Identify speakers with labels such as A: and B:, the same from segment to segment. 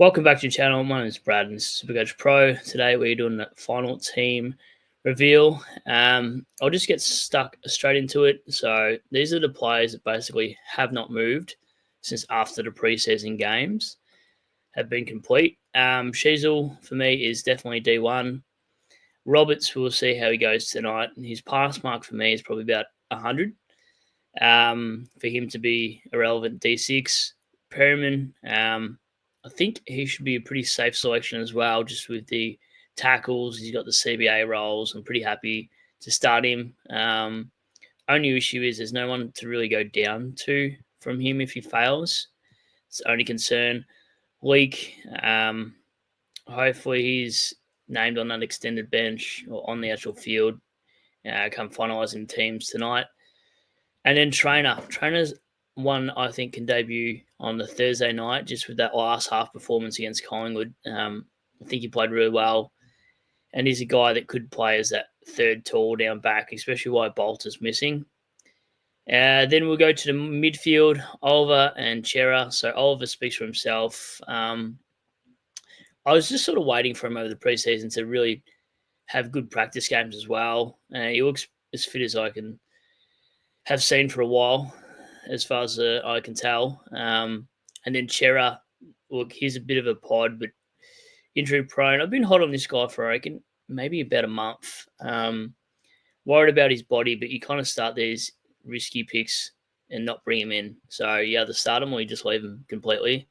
A: Welcome back to the channel. My name is Brad and this is Supercoach Pro. Today we're doing the final team reveal. I'll just get stuck straight into it. So these are the players that basically have not moved since after the preseason games have been complete. Sheasel for me is definitely D1. Roberts, we'll see how he goes tonight. His pass mark for me is probably about 100. For him to be a relevant D6. Perryman, I think he should be a pretty safe selection as well, just with the tackles. He's got the CBA roles. I'm pretty happy to start him. Only issue is there's no one to really go down to from him if he fails. It's the only concern. Leak, hopefully he's named on that extended bench or on the actual field. Come finalising teams tonight. And then Trainer's one I think can debut on the Thursday night, just with that last half performance against Collingwood. I think he played really well, and he's a guy that could play as that third tall down back, especially while Bolter's missing. Then we'll go to the midfield, Oliver and Chera. So Oliver speaks for himself. I was just sort of waiting for him over the preseason to really have good practice games as well. He looks as fit as I can have seen for a while, as far as I can tell. And then Chera, look, he's a bit of a pod, but injury prone. I've been hot on this guy for, I reckon, maybe about a month. Worried about his body, but you kind of start these risky picks and not bring him in. So you either start him or you just leave him completely.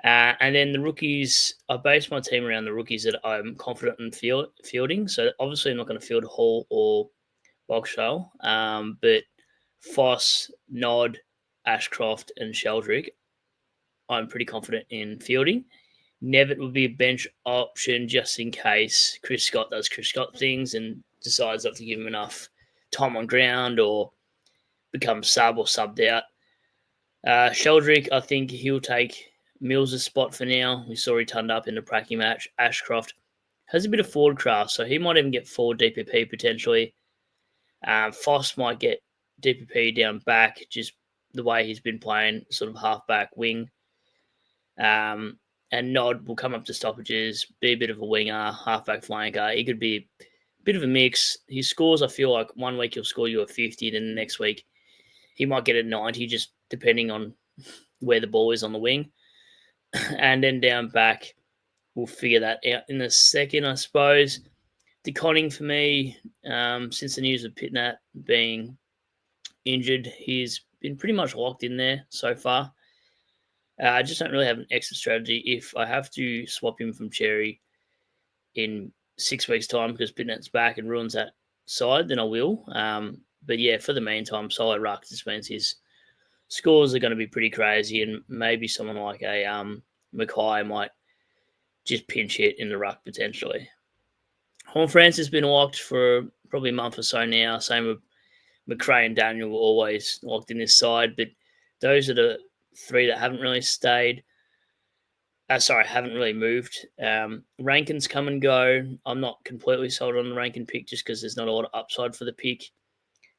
A: And then the rookies, I base my team around the rookies that I'm confident in fielding. So obviously I'm not going to field Hall or Boxshell, but Foss, Nod, Ashcroft, and Sheldrick, I'm pretty confident in fielding. Nevitt would be a bench option just in case Chris Scott does Chris Scott things and decides not to give him enough time on ground or become sub or subbed out. Sheldrick, I think he'll take Mills' spot for now. We saw he turned up in the Pracky match. Ashcroft has a bit of forward craft, so he might even get forward DPP potentially. Foss might get DPP down back, just the way he's been playing, sort of half-back wing. And Nod will come up to stoppages, be a bit of a winger, half-back flanker. He could be a bit of a mix. His scores, I feel like one week he'll score you a 50, then the next week he might get a 90, just depending on where the ball is on the wing. And then down back, we'll figure that out in a second, I suppose. DeConning for me, since the news of Pitnat being injured, he's been pretty much locked in there so far. I just don't really have an exit strategy. If I have to swap him from Cherry in 6 weeks' time because Pitnat's back and ruins that side, then I will. But yeah, for the meantime, solo Ruck just means his scores are going to be pretty crazy, and maybe someone like a Mackay might just pinch hit in the Ruck potentially. Horn France has been locked for probably a month or so now. Same with McRae and Daniel were always locked in this side, but those are the three that haven't really stayed. Haven't really moved. Rankin's come and go. I'm not completely sold on the Rankin pick just because there's not a lot of upside for the pick.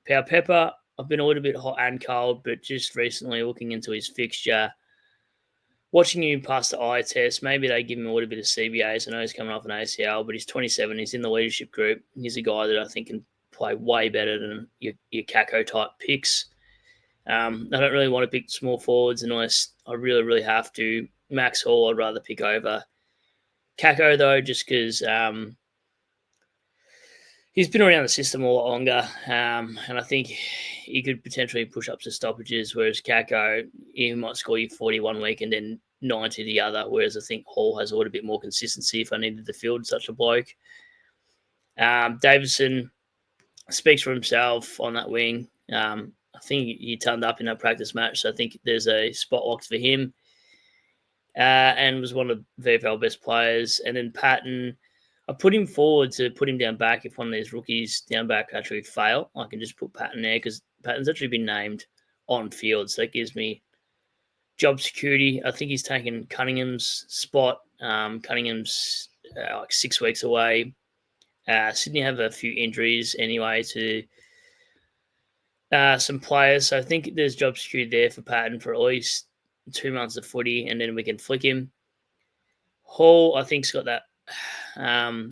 A: Power Pepper, I've been a little bit hot and cold, but just recently looking into his fixture, watching him pass the eye test, maybe they give him a little bit of CBAs. I know he's coming off an ACL, but he's 27. He's in the leadership group. He's a guy that I think can play way better than your Kako type picks. I don't really want to pick small forwards unless I really, really have to. Max Hall, I'd rather pick over Kako, though, just because he's been around the system a lot longer, and I think he could potentially push up to stoppages, whereas Kako, he might score you 40 1 week and then 90 the other, whereas I think Hall has a little bit more consistency if I needed to field such a bloke. Davison speaks for himself on that wing. I think he turned up in that practice match, so I think there's a spot locked for him. And was one of VFL best players. And then Patton, I put him forward to put him down back if one of these rookies down back actually fail. I can just put Patton there because Patton's actually been named on field, so that gives me job security. I think he's taken Cunningham's spot. Cunningham's like 6 weeks away. Sydney have a few injuries anyway to some players, so I think there's job security there for Patton for at least 2 months of footy, and then we can flick him. Hall, I think, has got that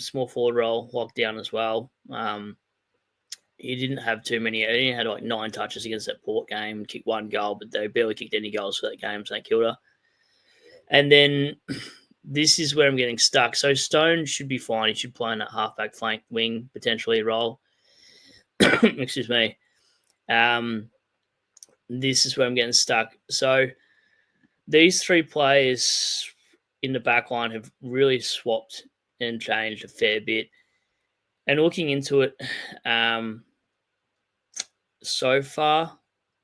A: small forward role locked down as well. He didn't have too many. He only had like 9 touches against that Port game, kicked 1 goal, but they barely kicked any goals for that game, St Kilda. And then this is where I'm getting stuck. So Stone should be fine. He should play in that halfback flank wing, potentially role. Excuse me. This is where I'm getting stuck. So these 3 players in the back line have really swapped and changed a fair bit. And looking into it, so far,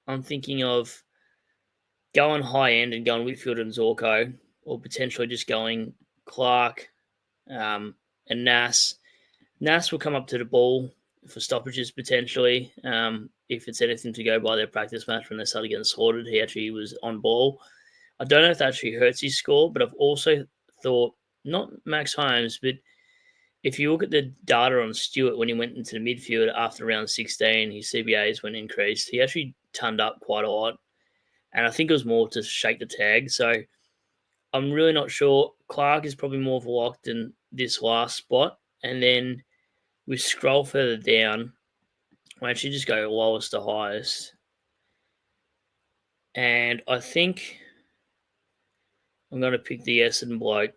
A: I'm thinking of going high end and going Whitfield and Zorko, or potentially just going Clark and Nas. Nas will come up to the ball for stoppages potentially. If it's anything to go by their practice match when they started getting slaughtered, he actually was on ball. I don't know if that actually hurts his score, but I've also thought, not Max Holmes, but if you look at the data on Stewart when he went into the midfield after round 16, his CBAs went increased. He actually turned up quite a lot. And I think it was more to shake the tag. So I'm really not sure. Clark is probably more of a lock than this last spot. And then we scroll further down. I actually just go lowest to highest. And I think I'm going to pick the Essendon bloke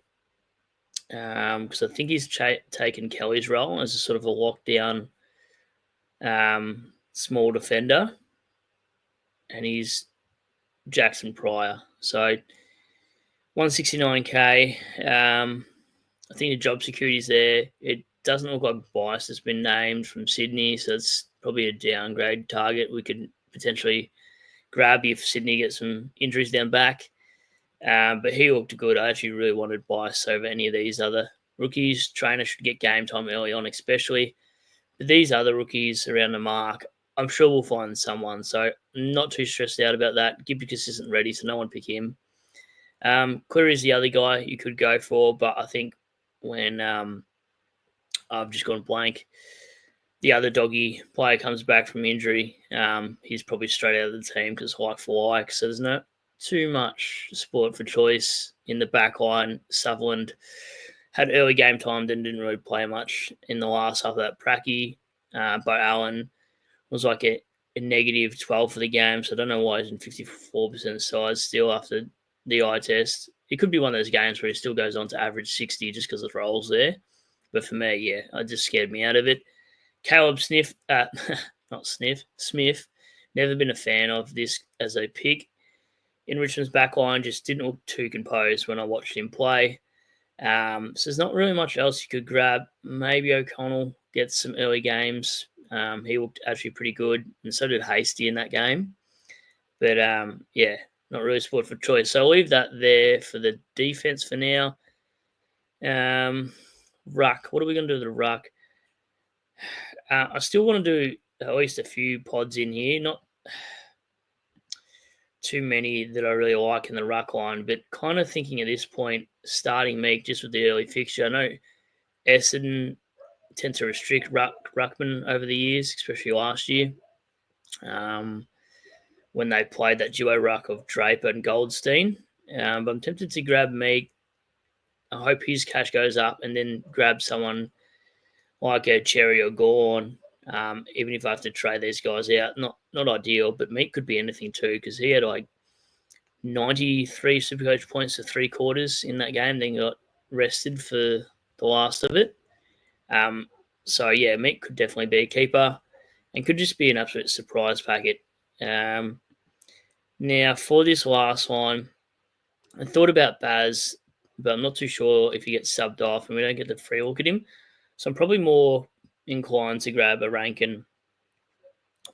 A: because I think he's taken Kelly's role as a sort of a lockdown small defender. And he's Jackson Pryor. So 169k. I think the job security is there. It doesn't look like Bice has been named from Sydney, so it's probably a downgrade target we could potentially grab if Sydney gets some injuries down back. But he looked good. I actually really wanted Bice over any of these other rookies. Trainer should get game time early on, especially. But these other rookies around the mark, I'm sure we'll find someone. So I'm not too stressed out about that. Gibicus isn't ready, so no one pick him. Cleary's the other guy you could go for, but I think when I've just gone blank, the other doggy player comes back from injury, he's probably straight out of the team because like for like. So there's not too much sport for choice in the back line. Sutherland had early game time, then didn't really play much in the last half of that. Pracky, Bo Allen was like a negative 12 for the game, so I don't know why he's in 54% size still after the eye test. It could be one of those games where he still goes on to average 60 just because the roll's there. But for me, yeah, it just scared me out of it. Caleb Smith, never been a fan of this as a pick. In Richmond's backline, just didn't look too composed when I watched him play. So there's not really much else you could grab. Maybe O'Connell gets some early games. He looked actually pretty good, and so did Hasty in that game. But yeah, not really sport for choice. So I'll leave that there for the defense for now. Ruck. What are we going to do with the Ruck? I still want to do at least a few pods in here. Not too many that I really like in the Ruck line, but kind of thinking at this point, starting Meek just with the early fixture. I know Essendon tend to restrict Ruckman over the years, especially last year. When they played that duo ruck of Draper and Goldstein. But I'm tempted to grab Meek. I hope his cash goes up and then grab someone like a Cherry or Gorn, even if I have to trade these guys out. Not ideal, but Meek could be anything too because he had like 93 Supercoach points to 3/4 in that game, then got rested for the last of it. So, yeah, Meek could definitely be a keeper and could just be an absolute surprise packet. Now, for this last one, I thought about Baz, but I'm not too sure if he gets subbed off and we don't get the free look at him. So I'm probably more inclined to grab a Rankin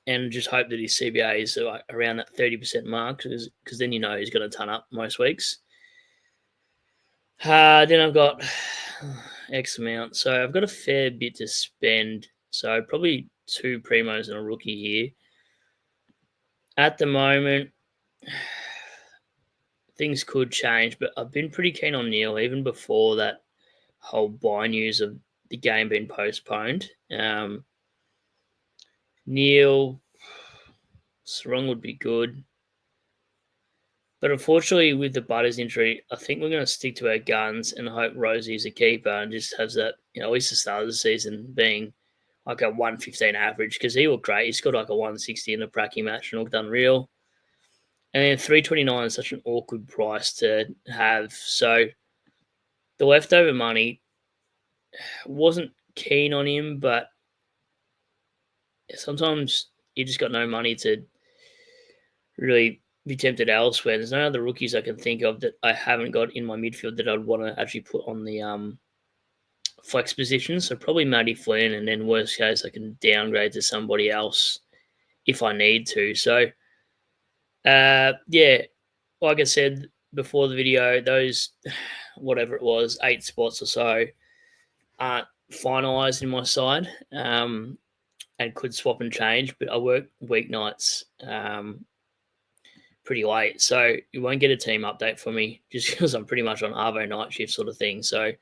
A: and just hope that his CBA is like around that 30% mark because then you know he's going to ton up most weeks. Then I've got X amount. So I've got a fair bit to spend. So probably 2 primos and a rookie here. At the moment, things could change, but I've been pretty keen on Neil even before that whole buy news of the game being postponed. Neil, Sarong would be good. But unfortunately, with the Butters injury, I think we're going to stick to our guns and hope Rosie's a keeper and just has that, at least the start of the season being like a 115 average, because he looked great. He scored like a 160 in the Pracky match and looked unreal. And then 329 is such an awkward price to have. So the leftover money, wasn't keen on him, but sometimes you just got no money to really be tempted elsewhere. There's no other rookies I can think of that I haven't got in my midfield that I'd want to actually put on the flex position. So probably Matty Flynn, and then worst case I can downgrade to somebody else if I need to. So yeah, like I said before the video, those whatever it was, 8 spots or so aren't finalised in my side. And could swap and change, but I work weeknights pretty late, so you won't get a team update for me just because I'm pretty much on Arvo night shift sort of thing. So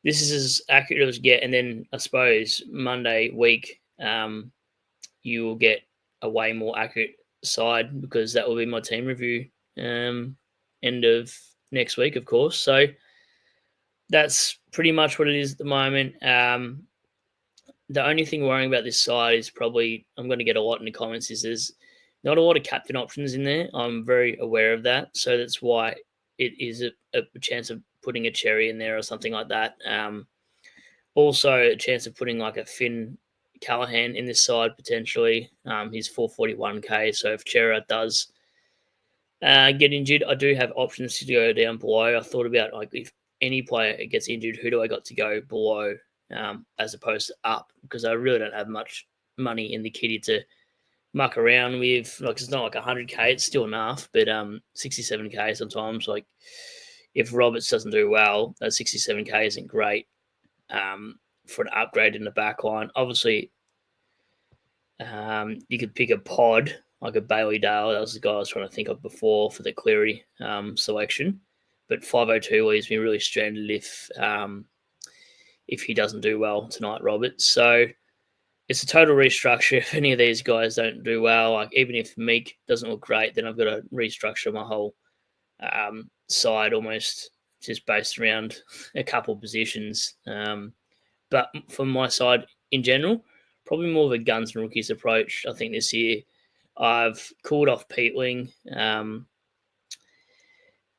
A: this is as accurate as get, and then I suppose Monday week you will get a way more accurate side because that will be my team review end of next week, of course. So that's pretty much what it is at the moment. The only thing worrying about this side is probably I'm going to get a lot in the comments is there's not a lot of captain options in there. I'm very aware of that. So that's why it is a chance of putting a Cherry in there or something like that. Also, a chance of putting like a Finn Callahan in this side potentially. He's 441k. So if Chera does get injured, I do have options to go down below. I thought about like if any player gets injured, who do I got to go below? As opposed to up, because I really don't have much money in the kitty to muck around with. Like it's not like 100k, it's still enough, but 67k sometimes. Like if Roberts doesn't do well, that 67k isn't great for an upgrade in the back line. Obviously, you could pick a pod like a Bailey Dale. That was the guy I was trying to think of before for the Cleary selection. But 502 leaves me really stranded if he doesn't do well tonight, Robert. So it's a total restructure. If any of these guys don't do well, like even if Meek doesn't look great, then I've got to restructure my whole side almost just based around a couple positions. But for my side in general, probably more of a guns and rookies approach. I think this year I've called off Peatling.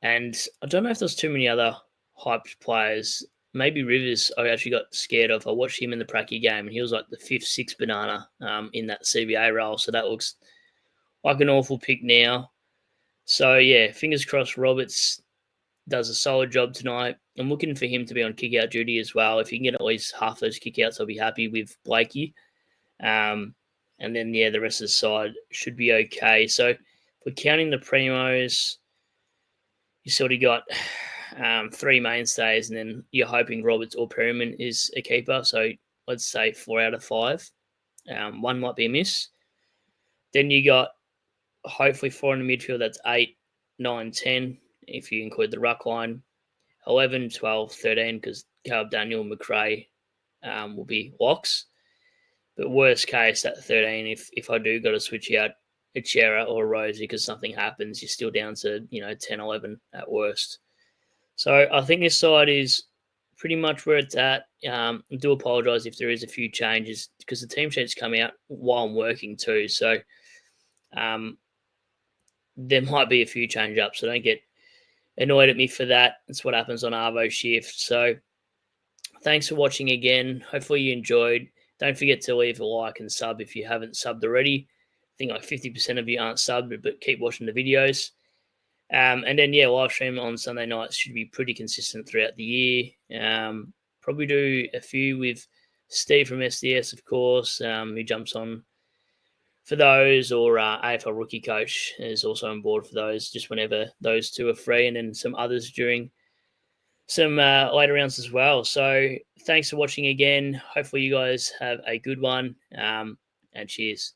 A: And I don't know if there's too many other hyped players. Maybe Rivers, I actually got scared of. I watched him in the Pracky game, and he was like the 5th, 6th banana in that CBA role. So that looks like an awful pick now. So, yeah, fingers crossed Roberts does a solid job tonight. I'm looking for him to be on kick-out duty as well. If he can get at least half those kick-outs, I'll be happy with Blakey. And then, yeah, the rest of the side should be okay. So if we're counting the primos, you sort of got 3 mainstays, and then you're hoping Roberts or Perryman is a keeper. So let's say 4 out of 5. One might be a miss. Then you got hopefully 4 in the midfield. That's 8, 9, 10 if you include the ruck line. 11, 12, 13 because Caleb Daniel and McRae will be locks. But worst case, at 13, if I do got to switch out a Chera or a Rosie because something happens, you're still down to 10, 11 at worst. So I think this side is pretty much where it's at. I do apologise if there is a few changes because the team sheets come out while I'm working too. So there might be a few change ups. So don't get annoyed at me for that. That's what happens on Arvo shift. So thanks for watching again. Hopefully you enjoyed. Don't forget to leave a like and sub if you haven't subbed already. I think like 50% of you aren't subbed, but keep watching the videos. And then, yeah, live stream on Sunday nights should be pretty consistent throughout the year. Probably do a few with Steve from SDS, of course, who jumps on for those, or AFL Rookie Coach is also on board for those, just whenever those two are free, and then some others during some later rounds as well. So thanks for watching again. Hopefully you guys have a good one, and cheers.